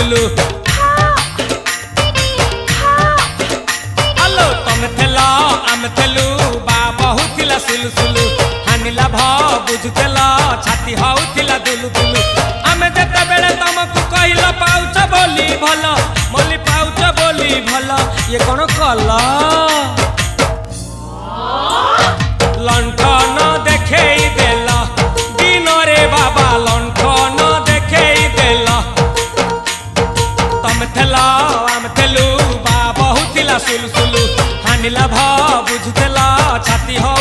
सुलु आलो तमे थेला आमे थेलु बा बहुथिला सुलु सुलु हानिला भ बुझुतेला छाती हउथिला दुलु दुलु आमे जेते बेले तमकु कहिला पाउछ बोली भलो मोली पाउछ बोली भलो ये कोन कला लंठन देखेई देला दिन रे बाबा लंठन देखेई देला तमे थेला आमे थेलु बा बहुथिला सुलु सुलु हानिला भ बुझुतेला छाती हउ